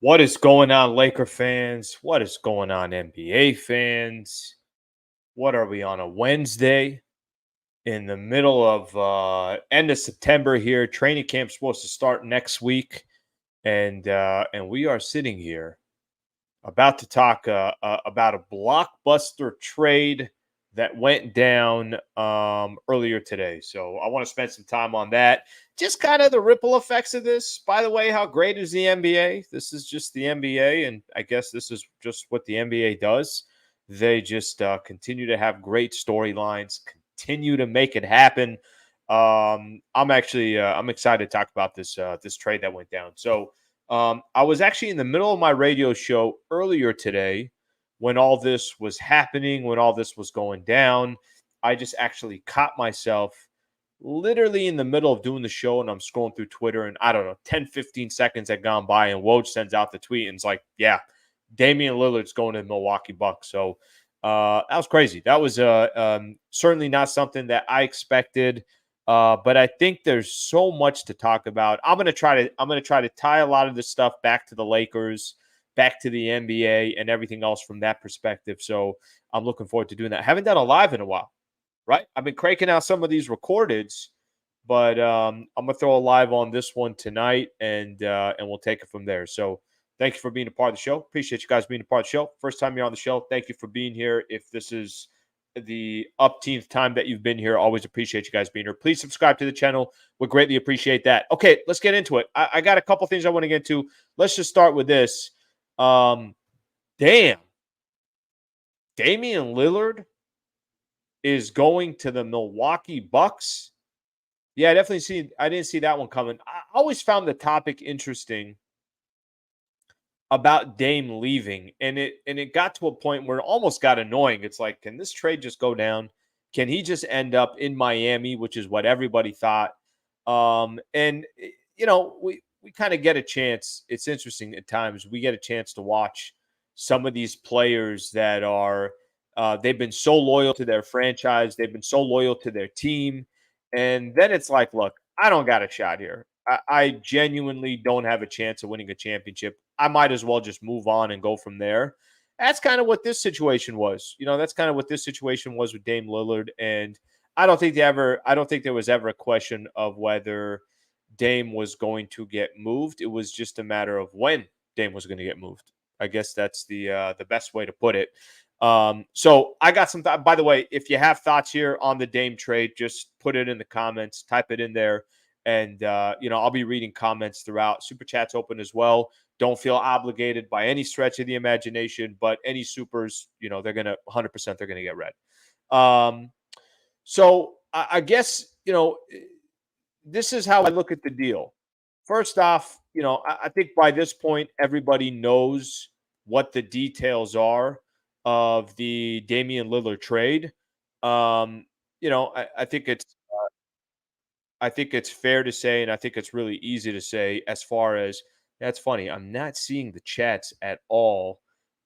What is going on, Laker fans? What is going on, NBA fans? What are we on a Wednesday in the middle of end of September here? Training camp's supposed to start next week, and we are sitting here about to talk about a blockbuster trade that went down earlier today. So I want to spend some time on that. Just kind of the ripple effects of this. By the way, how great is the NBA? This is just the NBA, and I guess this is just what the NBA does. They just continue to have great storylines, continue to make it happen. I'm excited to talk about this trade that went down. So I was actually in the middle of my radio show earlier today when all this was happening, when all this was going down. I just actually caught myself literally in the middle of doing the show and I'm scrolling through Twitter and I don't know, 10, 15 seconds had gone by and Woj sends out the tweet and it's like, yeah, Damian Lillard's going to the Milwaukee Bucks. So that was crazy. That was certainly not something that I expected. But I think there's so much to talk about. I'm gonna try to tie a lot of this stuff back to the Lakers, back to the NBA, and everything else from that perspective. So I'm looking forward to doing that. I haven't done a live in a while, right? I've been cranking out some of these recordeds, but I'm gonna throw a live on this one tonight, and we'll take it from there. So thank you for being a part of the show. Appreciate you guys being a part of the show. First time you're on the show, thank you for being here. If this is the upteenth time that you've been here, always appreciate you guys being here. Please subscribe to the channel. Would greatly appreciate that. Okay, let's get into it. I got a couple things I want to get to. Let's just start with this. Um, damn, Damian Lillard is going to the Milwaukee Bucks. Yeah, I didn't see that one coming. I always found the topic interesting about Dame leaving, and it got to a point where it almost got annoying. It's like, can this trade just go down? Can he just end up in Miami, which is what everybody thought? We kind of get a chance. It's interesting at times. We get a chance to watch some of these players that are they've been so loyal to their franchise, they've been so loyal to their team, and then it's like, look, I don't got a shot here. I genuinely don't have a chance of winning a championship. I might as well just move on and go from there. That's kind of what this situation was. That's kind of what this situation was with Dame Lillard. And I don't think there was ever a question of whether Dame was going to get moved. It was just a matter of when Dame was going to get moved. I guess that's the best way to put it. So I got some by the way, if you have thoughts here on the Dame trade, just put it in the comments, type it in there. And I'll be reading comments throughout. Super chat's open as well. Don't feel obligated by any stretch of the imagination, but any supers, they're gonna 100% they're gonna get read. So I guess this is how I look at the deal. First off, I think by this point everybody knows what the details are of the Damian Lillard trade. I think it's fair to say, and I think it's really easy to say, as far as that's funny. I'm not seeing the chats at all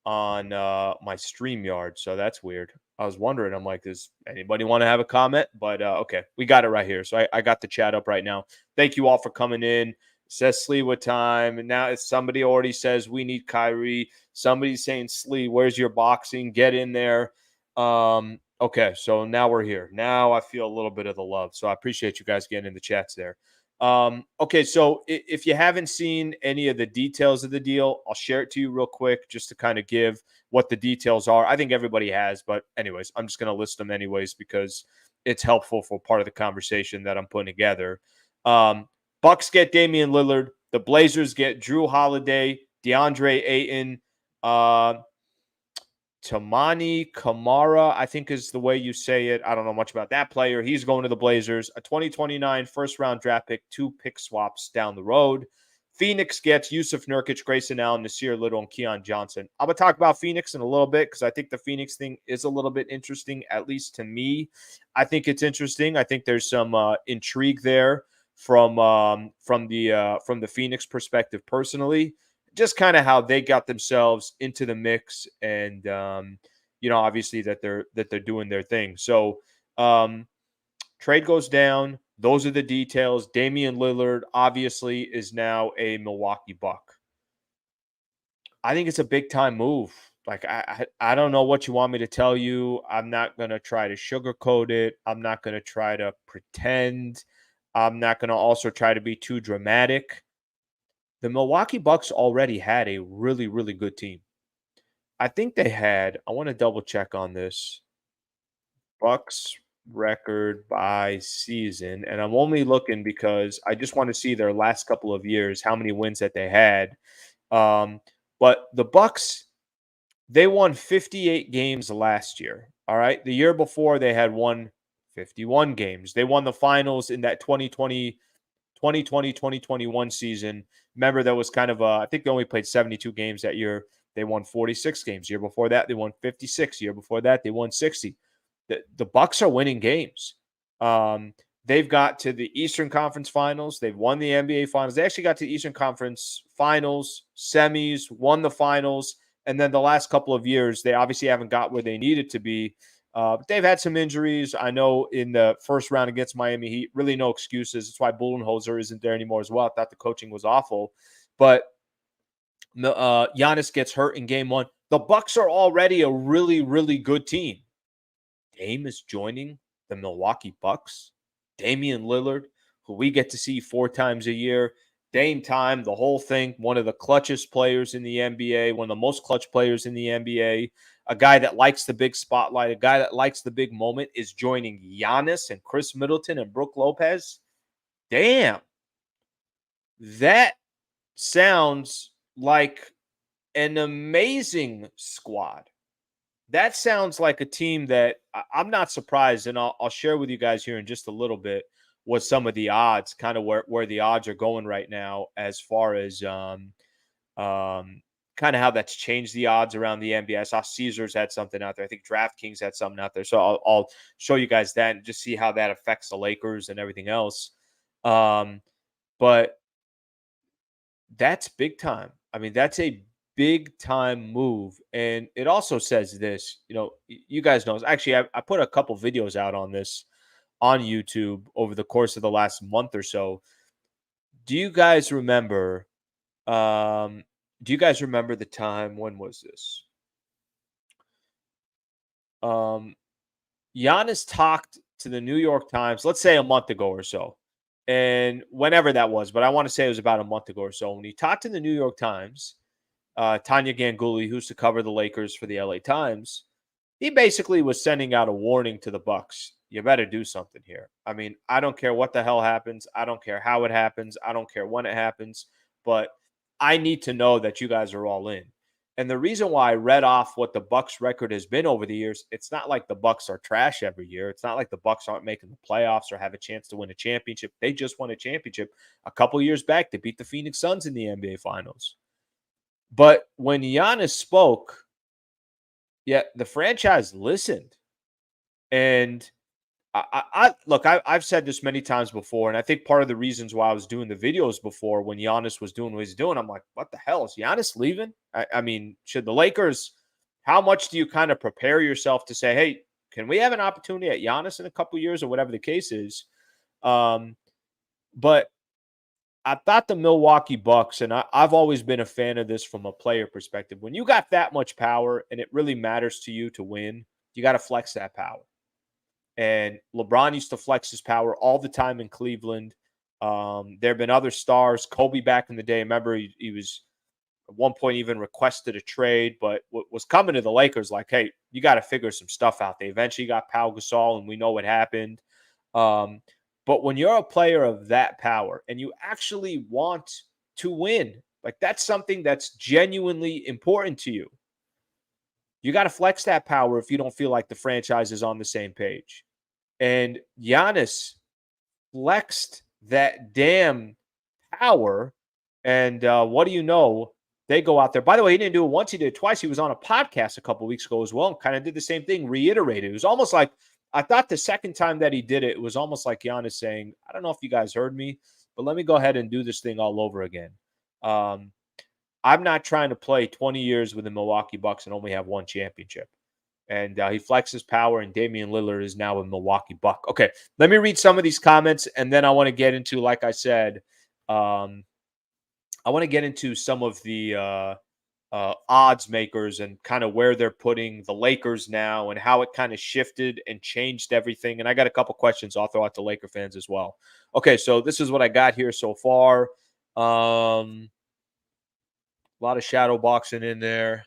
on my StreamYard, so that's weird. I was wondering. I'm like, does anybody want to have a comment? But okay, we got it right here. So I got the chat up right now. Thank you all for coming in. Says Slee what time, and now somebody already says we need Kyrie. Somebody's saying Slee, where's your boxing? Get in there. Okay, so now we're here. Now I feel a little bit of the love. So I appreciate you guys getting in the chats there. Okay, so if you haven't seen any of the details of the deal, I'll share it to you real quick just to kind of give what the details are. I think everybody has, but anyways, I'm just going to list them anyways because it's helpful for part of the conversation that I'm putting together. Bucks get Damian Lillard. The Blazers get Jrue Holiday, DeAndre Ayton, Tamani Kamara, I think is the way you say it. I don't know much about that player. He's going to the Blazers. A 2029 first-round draft pick, 2 pick swaps down the road. Phoenix gets Yusuf Nurkic, Grayson Allen, Nasir Little, and Keon Johnson. I'm going to talk about Phoenix in a little bit because I think the Phoenix thing is a little bit interesting, at least to me. I think it's interesting. I think there's some intrigue there from the Phoenix perspective personally. Just kind of how they got themselves into the mix, and obviously that they're doing their thing. So trade goes down. Those are the details. Damian Lillard obviously is now a Milwaukee Buck. I think it's a big time move. Like I don't know what you want me to tell you. I'm not gonna try to sugarcoat it. I'm not gonna try to pretend. I'm not gonna also try to be too dramatic. The Milwaukee Bucks already had a really, really good team. I think they had, I want to double check on this. Bucks record by season, and I'm only looking because I just want to see their last couple of years, how many wins that they had. Um, but the Bucks, they won 58 games last year. All right. The year before, they had won 51 games. They won the finals in that 2021 season. Remember, that was kind of I think they only played 72 games that year. They won 46 games. Year before that, they won 56. Year before that, they won 60. The Bucks are winning games. Um, they've got to the Eastern Conference Finals. They've won the NBA Finals. They actually got to the Eastern Conference Finals, semis, won the finals, and then the last couple of years, they obviously haven't got where they needed to be. But they've had some injuries. I know in the first round against Miami Heat, really no excuses. That's why Budenholzer isn't there anymore as well. I thought the coaching was awful. But Giannis gets hurt in game one. The Bucks are already a really, really good team. Dame is joining the Milwaukee Bucks. Damian Lillard, who we get to see 4 times a year. Dame time, the whole thing. One of the clutchest players in the NBA, one of the most clutch players in the NBA. A guy that likes the big spotlight, a guy that likes the big moment is joining Giannis and Chris Middleton and Brook Lopez. Damn. That sounds like an amazing squad. That sounds like a team that I'm not surprised, and I'll share with you guys here in just a little bit what some of the odds, kind of where the odds are going right now, as far as um, kind of how that's changed the odds around the NBA. I saw Caesars had something out there. I think DraftKings had something out there. So I'll show you guys that and just see how that affects the Lakers and everything else. But that's big time. I mean, that's a big time move. And it also says this, you guys know, actually, I put a couple videos out on this on YouTube over the course of the last month or so. Do you guys remember? Do you guys remember the time? When was this? Giannis talked to the New York Times, let's say a month ago or so, and whenever that was, but I want to say it was about a month ago or so. When he talked to the New York Times, Tanya Ganguli, who used to cover the Lakers for the LA Times, he basically was sending out a warning to the Bucks. You better do something here. I mean, I don't care what the hell happens. I don't care how it happens. I don't care when it happens. But I need to know that you guys are all in. And the reason why I read off what the Bucks record has been over the years, it's not like the Bucks are trash every year. It's not like the Bucks aren't making the playoffs or have a chance to win a championship. They just won a championship a couple years back to beat the Phoenix Suns in the NBA Finals. But when Giannis spoke, yeah, the franchise listened. And I've said this many times before, and I think part of the reasons why I was doing the videos before when Giannis was doing what he's doing, I'm like, what the hell? Is Giannis leaving? I mean, should the Lakers, how much do you kind of prepare yourself to say, hey, can we have an opportunity at Giannis in a couple years or whatever the case is? But I thought the Milwaukee Bucks, and I've always been a fan of this from a player perspective. When you got that much power and it really matters to you to win, you got to flex that power. And LeBron used to flex his power all the time in Cleveland. There have been other stars. Kobe back in the day, remember he was at one point even requested a trade, but was coming to the Lakers like, hey, you got to figure some stuff out. They eventually got Pau Gasol, and we know what happened. But when you're a player of that power and you actually want to win, like that's something that's genuinely important to you. You got to flex that power if you don't feel like the franchise is on the same page. And Giannis flexed that damn power. And what do you know? They go out there. By the way, he didn't do it once. He did it twice. He was on a podcast a couple weeks ago as well and kind of did the same thing, reiterated. It was almost like, I thought the second time that he did it, it was almost like Giannis saying, I don't know if you guys heard me, but let me go ahead and do this thing all over again. I'm not trying to play 20 years with the Milwaukee Bucks and only have one championship. And he flexes power, and Damian Lillard is now a Milwaukee Buck. Okay, let me read some of these comments, and then I want to get into, like I said, I want to get into some of the odds makers and kind of where they're putting the Lakers now and how it kind of shifted and changed everything. And I got a couple questions I'll throw out to Laker fans as well. Okay, so this is what I got here so far. A lot of shadow boxing in there.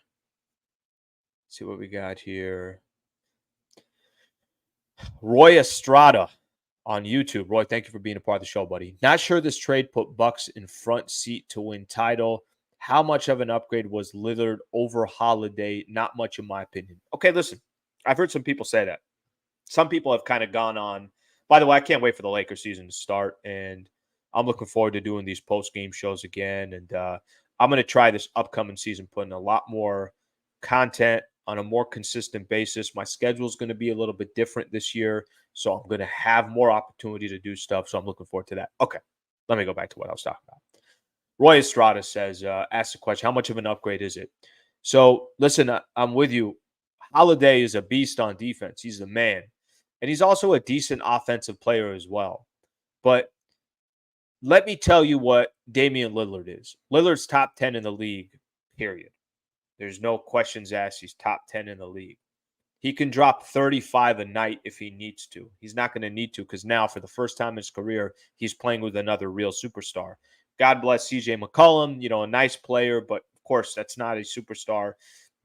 Let's see what we got here. Roy Estrada on YouTube. Roy, thank you for being a part of the show, buddy. Not sure this trade put Bucks in front seat to win title. How much of an upgrade was Lillard over Holiday? Not much, in my opinion. Okay, listen, I've heard some people say that. Some people have kind of gone on. By the way, I can't wait for the Lakers season to start, and I'm looking forward to doing these post-game shows again. And I'm going to try this upcoming season, putting a lot more content on a more consistent basis. My schedule is going to be a little bit different this year, so I'm going to have more opportunity to do stuff. So I'm looking forward to that. Okay, let me go back to what I was talking about. Roy Estrada says, ask the question, how much of an upgrade is it? So listen, I'm with you. Holiday is a beast on defense. He's the man. And he's also a decent offensive player as well. But let me tell you what Damian Lillard is. Lillard's top 10 in the league, period. There's no questions asked. He's top 10 in the league. He can drop 35 a night if he needs to. He's not going to need to because now, for the first time in his career, he's playing with another real superstar. God bless CJ McCollum, a nice player, but of course, that's not a superstar.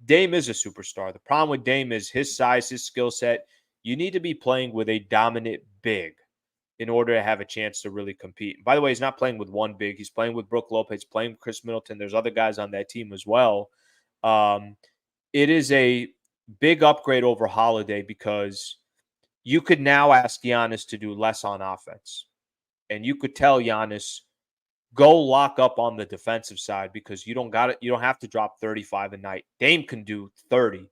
Dame is a superstar. The problem with Dame is his size, his skill set. You need to be playing with a dominant big in order to have a chance to really compete. And by the way, he's not playing with one big. He's playing with Brook Lopez, playing with Chris Middleton. There's other guys on that team as well. It is a big upgrade over Holiday because you could now ask Giannis to do less on offense. And you could tell Giannis, go lock up on the defensive side because you don't got it. You don't have to drop 35 a night. Dame can do 30.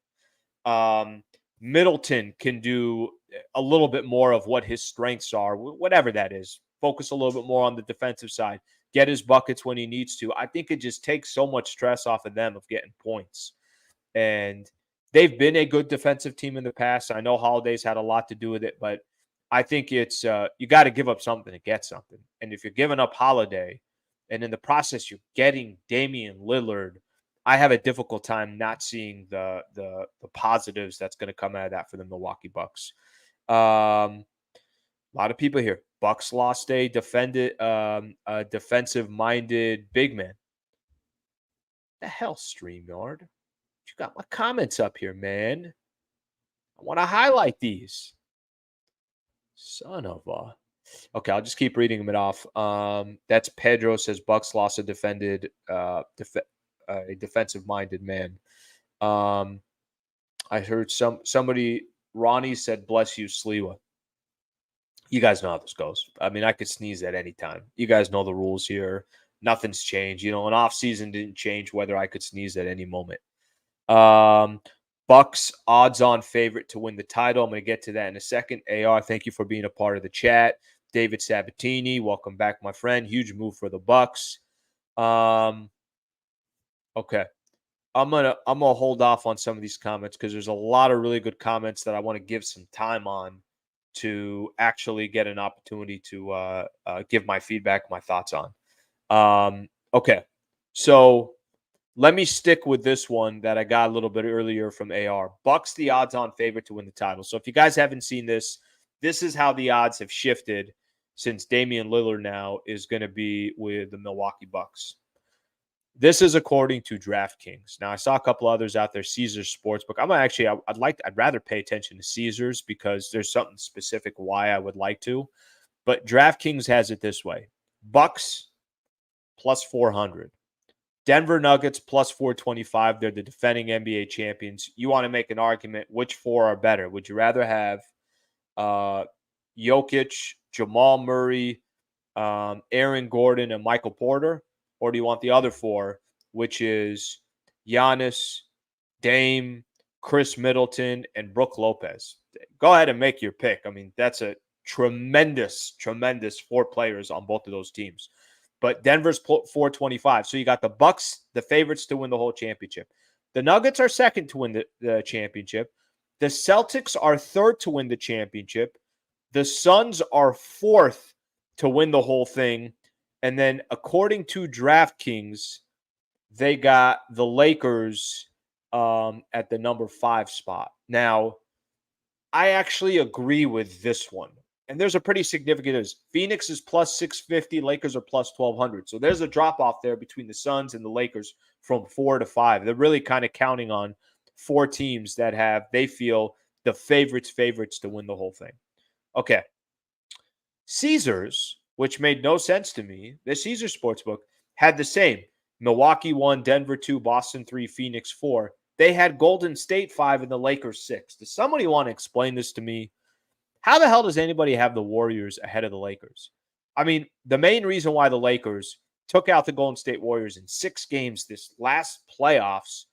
Middleton can do a little bit more of what his strengths are, whatever that is. Focus a little bit more on the defensive side. Get his buckets when he needs to. I think it just takes so much stress off of them of getting points. And they've been a good defensive team in the past. I know Holiday's had a lot to do with it, but I think it's you got to give up something to get something. And if you're giving up Holiday, and in the process you're getting Damian Lillard, I have a difficult time not seeing the positives that's going to come out of that for the Milwaukee Bucks. A lot of people here. Bucks lost a defensive-minded big man. The hell, StreamYard? You got my comments up here, man. I want to highlight these. Son of a. Okay, I'll just keep reading them off. That's Pedro says Bucks lost a defensive-minded man. I heard somebody, Ronnie said, bless you, Sliwa. You guys know how this goes. I mean, I could sneeze at any time. You guys know the rules here. Nothing's changed. An off season didn't change whether I could sneeze at any moment. Bucks odds-on favorite to win the title. I'm going to get to that in a second. AR, thank you for being a part of the chat. David Sabatini, welcome back, my friend. Huge move for the Bucks. Okay. I'm gonna hold off on some of these comments because there's a lot of really good comments that I want to give some time on to actually get an opportunity to give my feedback, my thoughts on. Okay. So let me stick with this one that I got a little bit earlier from AR. Bucks the odds-on favorite to win the title. So if you guys haven't seen this, this is how the odds have shifted since Damian Lillard now is going to be with the Milwaukee Bucks. This is according to DraftKings. Now, I saw a couple others out there, Caesars Sportsbook. I'd rather pay attention to Caesars because there's something specific why I would like to. But DraftKings has it this way. Bucks plus 400. Denver Nuggets plus 425. They're the defending NBA champions. You want to make an argument, which four are better? Would you rather have Jokic, Jamal Murray, Aaron Gordon, and Michael Porter? Or do you want the other four, which is Giannis, Dame, Chris Middleton, and Brook Lopez? Go ahead and make your pick. I mean, that's a tremendous, tremendous four players on both of those teams. But Denver's 425. So you got the Bucks, the favorites to win the whole championship. The Nuggets are second to win the championship. The Celtics are third to win the championship. The Suns are fourth to win the whole thing. And then according to DraftKings, they got the Lakers at the number 5 spot. Now, I actually agree with this one. And there's a pretty significant is Phoenix is plus 650, Lakers are plus 1200. So there's a drop off there between the Suns and the Lakers from 4 to 5. They're really kind of counting on 4 teams that have they feel the favorites to win the whole thing. Okay. Caesars, which made no sense to me, the Caesars Sportsbook had the same. Milwaukee 1, Denver 2, Boston 3, Phoenix 4. They had Golden State 5 and the Lakers 6. Does somebody want to explain this to me? How the hell does anybody have the Warriors ahead of the Lakers? I mean, the main reason why the Lakers took out the Golden State Warriors in 6 games this last playoffs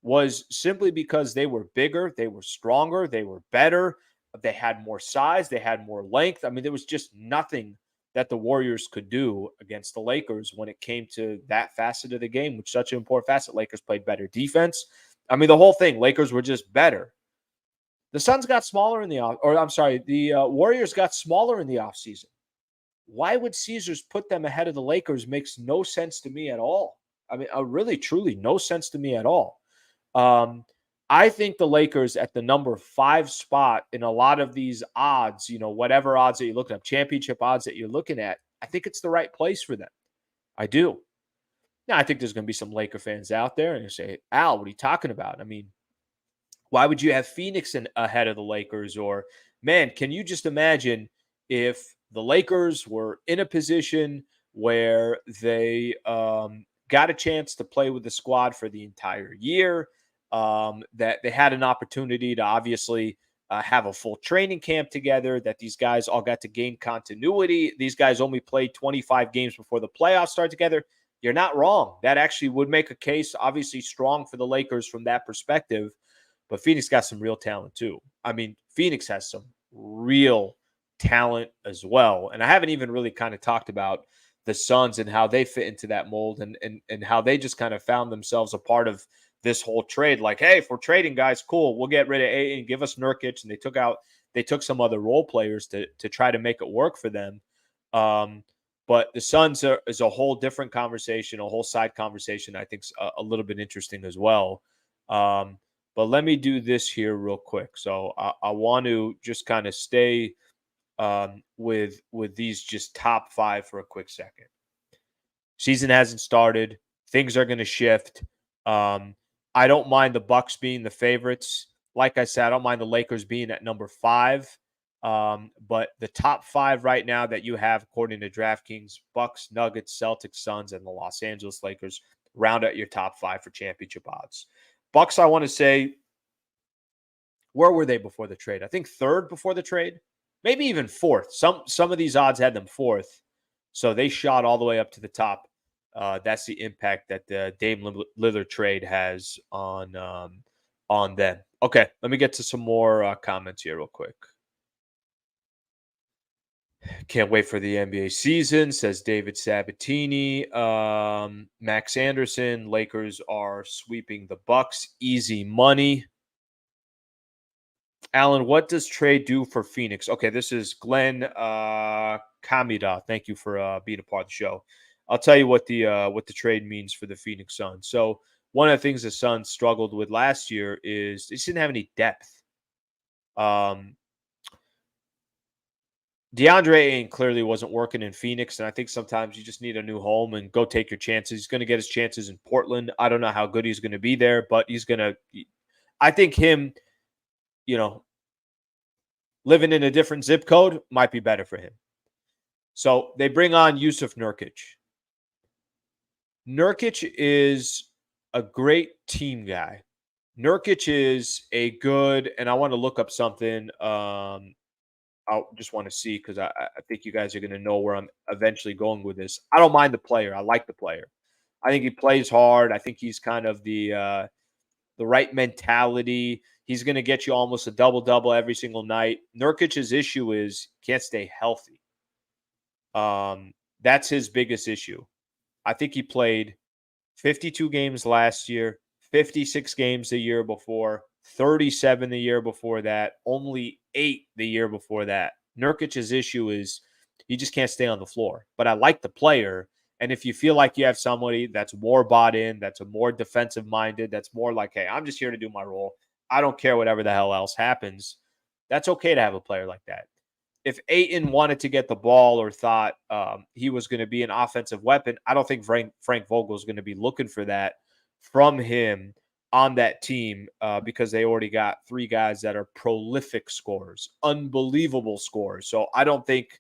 was simply because they were bigger, they were stronger, they were better, they had more size, they had more length. I mean, there was just nothing that the Warriors could do against the Lakers when it came to that facet of the game, which is such an important facet. Lakers played better defense. I mean, the whole thing, Lakers were just better. The Suns got smaller in the off, or I'm sorry, the Warriors got smaller in the offseason. Why would Caesars put them ahead of the Lakers makes no sense to me at all. I mean, really, truly, no sense to me at all. I think the Lakers at the number 5 spot in a lot of these odds, whatever odds that you're looking at, championship odds that you're looking at, I think it's the right place for them. I do. Now, I think there's going to be some Laker fans out there and you say, Al, what are you talking about? I mean, why would you have Phoenix ahead of the Lakers? Or, man, can you just imagine if the Lakers were in a position where they got a chance to play with the squad for the entire year, that they had an opportunity to obviously have a full training camp together, that these guys all got to gain continuity. These guys only played 25 games before the playoffs start together. You're not wrong. That actually would make a case, obviously strong for the Lakers from that perspective. But Phoenix got some real talent too. I mean, Phoenix has some real talent as well. And I haven't even really kind of talked about the Suns and how they fit into that mold and how they just kind of found themselves a part of this whole trade. Like, hey, if we're trading guys, cool, we'll get rid of A and give us Nurkic. And they took some other role players to try to make it work for them. But the Suns is a whole different conversation, a whole side conversation. I think a little bit interesting as well. But let me do this here real quick. So I want to just kind of stay with these just top 5 for a quick second. Season hasn't started. Things are going to shift. I don't mind the Bucks being the favorites. Like I said, I don't mind the Lakers being at number 5. But the top 5 right now that you have, according to DraftKings, Bucks, Nuggets, Celtics, Suns, and the Los Angeles Lakers round out your top 5 for championship odds. Bucks, I want to say, where were they before the trade? I think 3rd before the trade, maybe even 4th. Some of these odds had them 4th, so they shot all the way up to the top. That's the impact that the Dame Lillard trade has on them. Okay, let me get to some more comments here real quick. Can't wait for the NBA season, says David Sabatini. Max Anderson, Lakers are sweeping the Bucks. Easy money. Alan, what does trade do for Phoenix? Okay, this is Glenn Kamida. Thank you for being a part of the show. I'll tell you what the trade means for the Phoenix Suns. So one of the things the Suns struggled with last year is they just didn't have any depth. DeAndre Ayton clearly wasn't working in Phoenix, and I think sometimes you just need a new home and go take your chances. He's going to get his chances in Portland. I don't know how good he's going to be there, but he's going to – I think him, living in a different zip code might be better for him. So they bring on Yusuf Nurkic. Nurkic is a great team guy. Nurkic is a good – and I want to look up something I just want to see because I think you guys are going to know where I'm eventually going with this. I don't mind the player. I like the player. I think he plays hard. I think he's kind of the right mentality. He's going to get you almost a double-double every single night. Nurkic's issue is can't stay healthy. That's his biggest issue. I think he played 52 games last year, 56 games the year before, 37 the year before that, only 8 the year before that. Nurkic's issue is he just can't stay on the floor. But I like the player, And if you feel like you have somebody that's more bought in, that's a more defensive minded, that's more like, hey, I'm just here to do my role. I don't care whatever the hell else happens. That's okay to have a player like that. If Ayton wanted to get the ball or thought he was going to be an offensive weapon, I don't think Frank Vogel is going to be looking for that from him on that team because they already got three guys that are prolific scorers, unbelievable scorers. So I don't think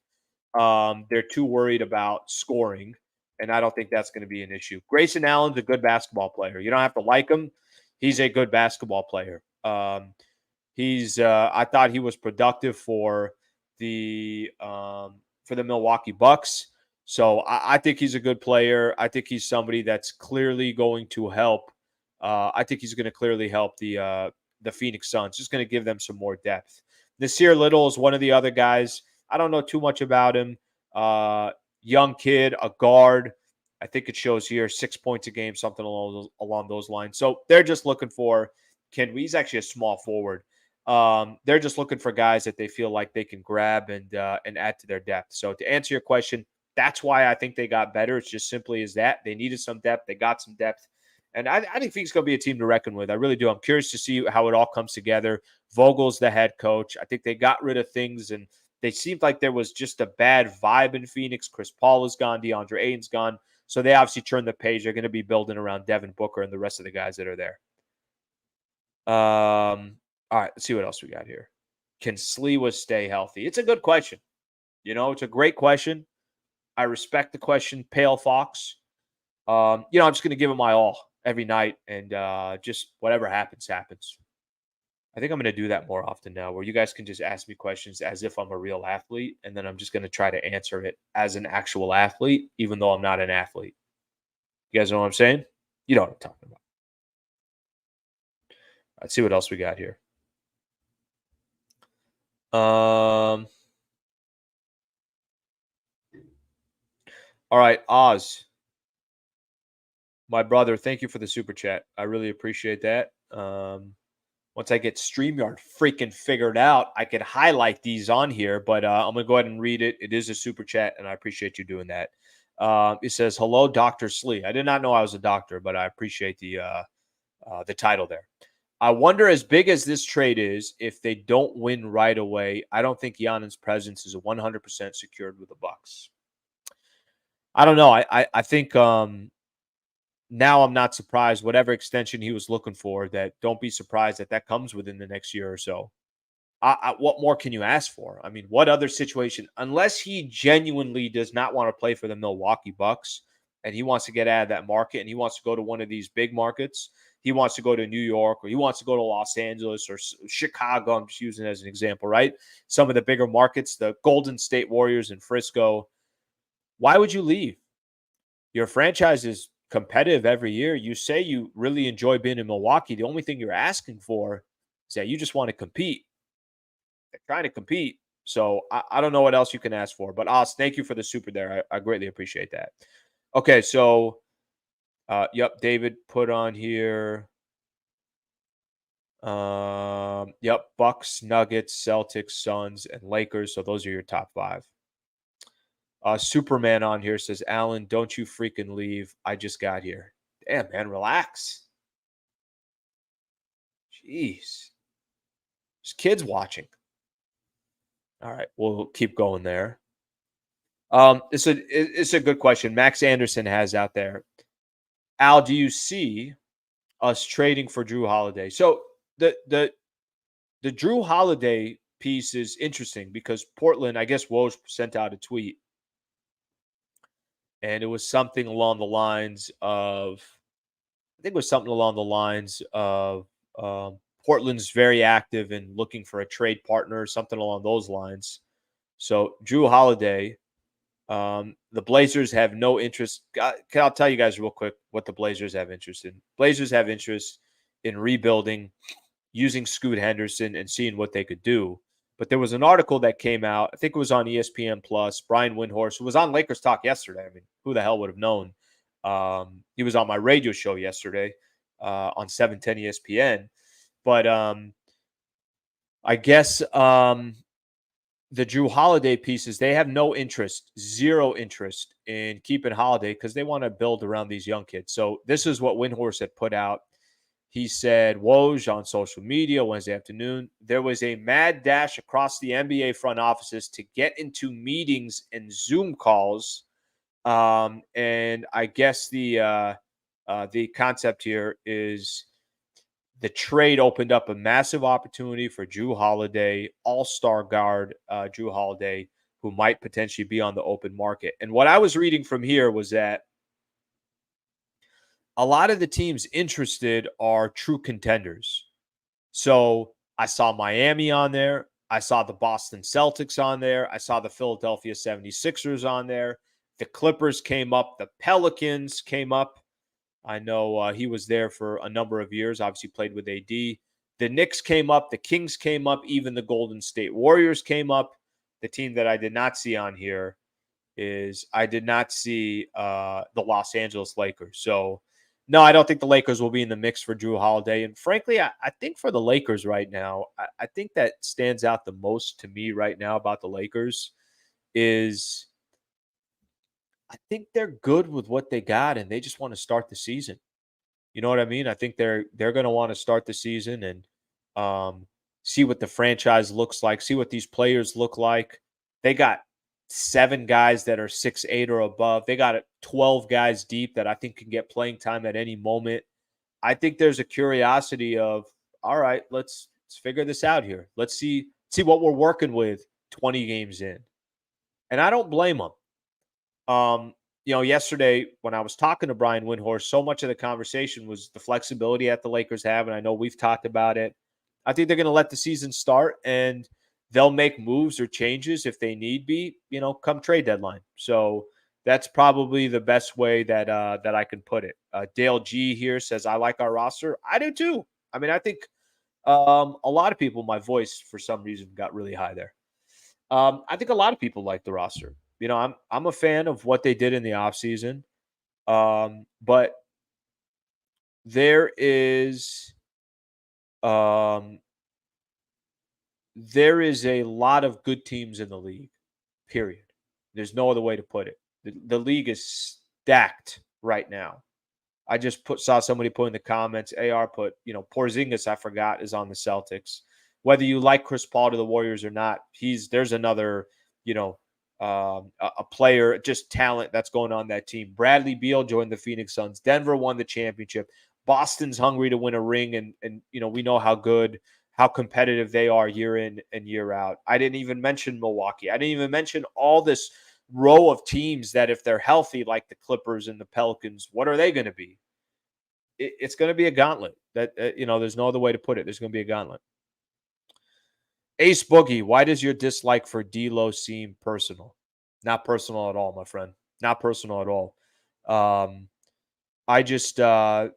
they're too worried about scoring, and I don't think that's going to be an issue. Grayson Allen's a good basketball player. You don't have to like him. He's a good basketball player. I thought he was productive for the Milwaukee Bucks. So I think he's a good player. I think he's somebody that's clearly going to help. I think he's going to clearly help the Phoenix Suns. Just going to give them some more depth. Nasir Little is one of the other guys. I don't know too much about him. Young kid, a guard. I think it shows here 6 points a game, something along those lines. So they're just looking for he's actually a small forward. They're just looking for guys that they feel like they can grab and add to their depth. So to answer your question, that's why I think they got better. It's just simply as that. They needed some depth. They got some depth. And I think Phoenix is going to be a team to reckon with. I really do. I'm curious to see how it all comes together. Vogel's the head coach. I think they got rid of things, and they seemed like there was just a bad vibe in Phoenix. Chris Paul is gone. DeAndre Ayton's gone. So they obviously turned the page. They're going to be building around Devin Booker and the rest of the guys that are there. All right, let's see what else we got here. Can Sliwa stay healthy? It's a good question. It's a great question. I respect the question, Pale Fox. I'm just going to give it my all every night, and just whatever happens, happens. I think I'm going to do that more often now, where you guys can just ask me questions as if I'm a real athlete, and then I'm just going to try to answer it as an actual athlete, even though I'm not an athlete. You guys know what I'm saying? You know what I'm talking about. Let's see what else we got here. All right, Oz. My brother, thank you for the super chat. I really appreciate that. Once I get StreamYard freaking figured out, I could highlight these on here, but I'm going to go ahead and read it. It is a super chat, and I appreciate you doing that. It says, hello, Dr. Slee. I did not know I was a doctor, but I appreciate the title there. I wonder, as big as this trade is, if they don't win right away, I don't think Giannis' presence is 100% secured with the Bucks. I don't know. I think now I'm not surprised. Whatever extension he was looking for, that don't be surprised that comes within the next year or so. What more can you ask for? I mean, what other situation? Unless he genuinely does not want to play for the Milwaukee Bucks and he wants to get out of that market and he wants to go to one of these big markets. He wants to go to New York, or he wants to go to Los Angeles or Chicago. I'm just using it as an example, right? Some of the bigger markets, the Golden State Warriors in Frisco. Why would you leave? Your franchise is competitive every year. You say you really enjoy being in Milwaukee. The only thing you're asking for is that you just want to compete. They're trying to compete. So I don't know what else you can ask for. But Oz, thank you for the super there. I greatly appreciate that. Okay, so yep, David put on here. Yep, Bucks, Nuggets, Celtics, Suns, and Lakers. So those are your top five. Superman on here says, Alan, don't you freaking leave. I just got here. Damn, man, relax. Jeez. There's kids watching. All right, we'll keep going there. It's a good question. Max Anderson has out there. Al, do you see us trading for Jrue Holiday? So the Jrue Holiday piece is interesting because Portland, I guess Woj sent out a tweet, and it was something along the lines of, Portland's very active in looking for a trade partner, something along those lines. So Jrue Holiday, the Blazers have no interest. I'll tell you guys real quick what the Blazers have interest in. Blazers have interest in rebuilding, using Scoot Henderson and seeing what they could do. But there was an article that came out, I think it was on ESPN Plus, Brian Windhorst, who was on Lakers Talk yesterday. I mean, who the hell would have known? He was on my radio show yesterday on 710 ESPN. But I guess the Jrue Holiday pieces, they have no interest, zero interest in keeping Holiday because they want to build around these young kids. So this is what Windhorst had put out. He said, Woj on social media Wednesday afternoon, there was a mad dash across the NBA front offices to get into meetings and Zoom calls. And I guess the concept here is the trade opened up a massive opportunity for Jrue Holiday, all-star guard Jrue Holiday, who might potentially be on the open market. And what I was reading from here was that a lot of the teams interested are true contenders. So I saw Miami on there. I saw the Boston Celtics on there. I saw the Philadelphia 76ers on there. The Clippers came up. The Pelicans came up. I know he was there for a number of years, obviously played with AD. The Knicks came up. The Kings came up. Even the Golden State Warriors came up. The team that I did not see on here is I did not see the Los Angeles Lakers. So, no, I don't think the Lakers will be in the mix for Jrue Holiday. And frankly, I think for the Lakers right now, I think that stands out the most to me right now about the Lakers is I think they're good with what they got and they just want to start the season. You know what I mean? I think they're going to want to start the season and see what the franchise looks like, see what these players look like. They got 7 guys that are 6'8" or above. They got 12 guys deep that I think can get playing time at any moment. I think there's a curiosity of, all right, let's figure this out here. Let's see what we're working with 20 games in. And I don't blame them. Yesterday when I was talking to Brian Windhorst, so much of the conversation was the flexibility that the Lakers have, and I know we've talked about it. I think they're going to let the season start, and they'll make moves or changes if they need be, come trade deadline. So that's probably the best way that I can put it. Dale G here says, I like our roster. I do too. I mean, I think a lot of people, my voice for some reason got really high there. I think a lot of people like the roster. I'm a fan of what they did in the offseason. But there is um there is a lot of good teams in the league. Period. There's no other way to put it. The league is stacked right now. I just saw somebody put in the comments, AR put, Porzingis, I forgot, is on the Celtics. Whether you like Chris Paul to the Warriors or not, there's another, a player, just talent that's going on that team. Bradley Beal joined the Phoenix Suns. Denver won the championship. Boston's hungry to win a ring, and we know how good, how competitive they are year in and year out. I didn't even mention Milwaukee. I didn't even mention all this row of teams that if they're healthy, like the Clippers and the Pelicans, what are they going to be? It's going to be a gauntlet. There's no other way to put it. There's going to be a gauntlet. Ace Boogie, why does your dislike for D'Lo seem personal? Not personal at all, my friend. Not personal at all. I just I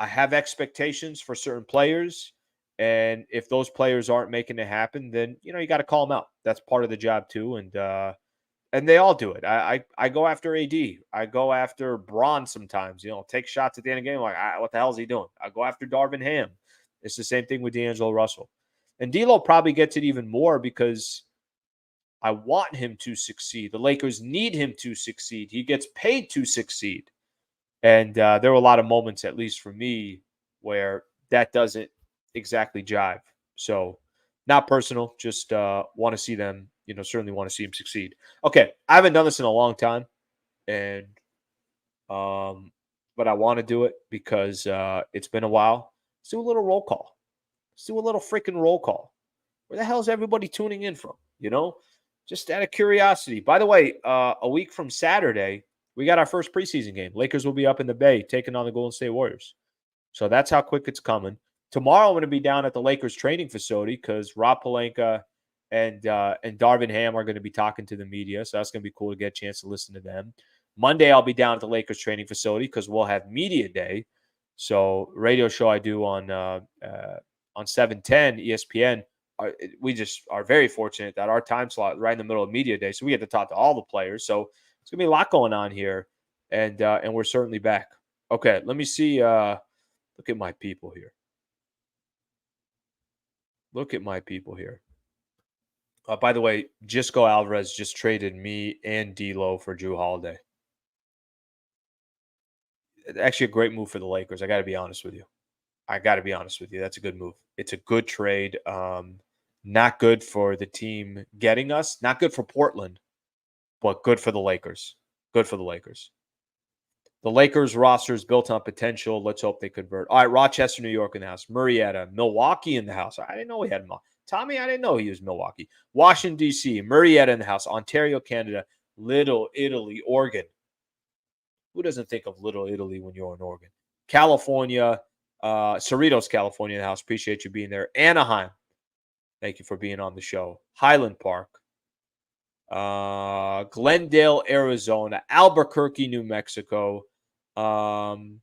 have expectations for certain players, and if those players aren't making it happen, then you got to call them out. That's part of the job too, and they all do it. I go after AD. I go after Braun sometimes. Take shots at the end of the game. Like, what the hell is he doing? I go after Darvin Ham. It's the same thing with D'Angelo Russell. And D'Lo probably gets it even more because I want him to succeed. The Lakers need him to succeed. He gets paid to succeed. And there were a lot of moments, at least for me, where that doesn't exactly jive. So not personal, just want to see them, certainly want to see him succeed. Okay, I haven't done this in a long time, and but I want to do it because it's been a while. Let's do a little roll call. Let's do a little freaking roll call. Where the hell is everybody tuning in from? Just out of curiosity. By the way, a week from Saturday, we got our first preseason game. Lakers will be up in the Bay taking on the Golden State Warriors. So that's how quick it's coming. Tomorrow, I'm going to be down at the Lakers training facility because Rob Pelinka and Darvin Ham are going to be talking to the media. So that's going to be cool to get a chance to listen to them. Monday, I'll be down at the Lakers training facility because we'll have media day. So radio show I do on 710 ESPN. We just are very fortunate that our time slot is right in the middle of media day. So we get to talk to all the players. So it's going to be a lot going on here. And we're certainly back. Okay, let me see. Look at my people here. By the way, Jisco Alvarez just traded me and D'Lo for Jrue Holiday. Actually, a great move for the Lakers. I got to be honest with you. I got to be honest with you. That's a good move. It's a good trade. Not good for the team getting us. Not good for Portland, but good for the Lakers. Good for the Lakers. The Lakers roster is built on potential. Let's hope they convert. All right, Rochester, New York in the house. Marietta, Milwaukee in the house. I didn't know we had Tommy. I didn't know he was Milwaukee. Washington, D.C., Marietta in the house. Ontario, Canada. Little Italy, Oregon. Who doesn't think of Little Italy when you're in Oregon? California, Cerritos, California in the house. Appreciate you being there. Anaheim. Thank you for being on the show. Highland Park. Glendale, Arizona. Albuquerque, New Mexico. Highland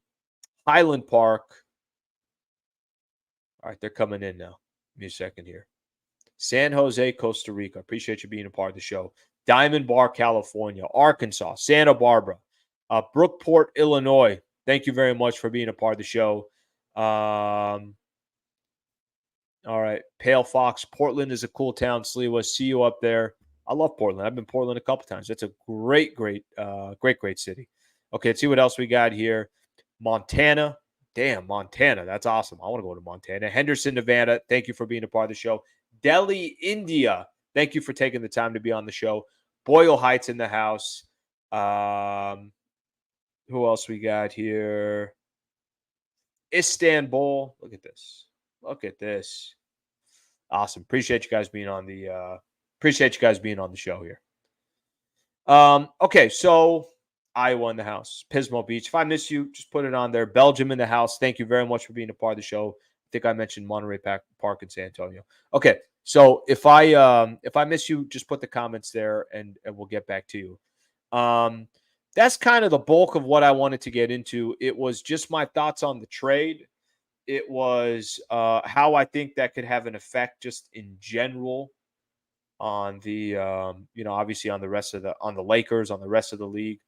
Park. All right, they're coming in now. Give me a second here. San Jose, Costa Rica. Appreciate you being a part of the show. Diamond Bar, California. Arkansas. Santa Barbara. Brookport, Illinois. Thank you very much for being a part of the show. All right. Pale Fox. Portland is a cool town. Sliwa, see you up there. I love Portland. I've been Portland a couple times. It's a great city. Okay, let's see what else we got here. Montana. Damn, Montana. That's awesome. I want to go to Montana. Henderson, Nevada. Thank you for being a part of the show. Delhi, India. Thank you for taking the time to be on the show. Boyle Heights in the house. Who else we got here? Istanbul. Look at this. Look at this. Awesome. Appreciate you guys being on the show here. Okay, so Iowa in the house. Pismo Beach. If I miss you, just put it on there. Belgium in the house. Thank you very much for being a part of the show. I think I mentioned Monterey Park in San Antonio. Okay, so if I miss you, just put the comments there and we'll get back to you. That's kind of the bulk of what I wanted to get into. It was just my thoughts on the trade. It was how I think that could have an effect just in general on the obviously on the Lakers, on the rest of the league,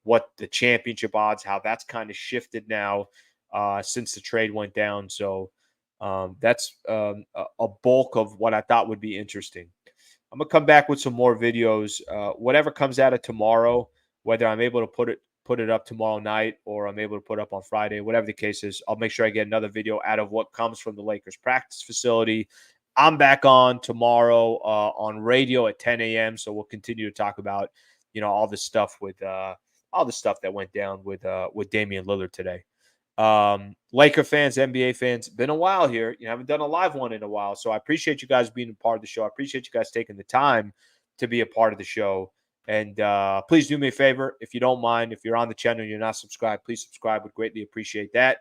what the championship odds, how that's kind of shifted now since the trade went down. So that's a bulk of what I thought would be interesting. I'm gonna come back with some more videos. Whatever comes out of tomorrow, whether I'm able to put it up tomorrow night or I'm able to put it up on Friday, whatever the case is, I'll make sure I get another video out of what comes from the Lakers practice facility. I'm back on tomorrow on radio at 10 a.m. So we'll continue to talk about, all the stuff that went down with Damian Lillard today. Laker fans, NBA fans, been a while here. You haven't done a live one in a while. So I appreciate you guys being a part of the show. I appreciate you guys taking the time to be a part of the show. And please do me a favor, if you don't mind, if you're on the channel and you're not subscribed, please subscribe. Would greatly appreciate that.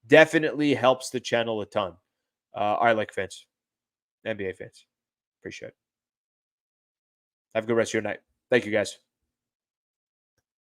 Definitely helps the channel a ton. All right, Laker fans, NBA fans, appreciate it. Have a good rest of your night. Thank you, guys.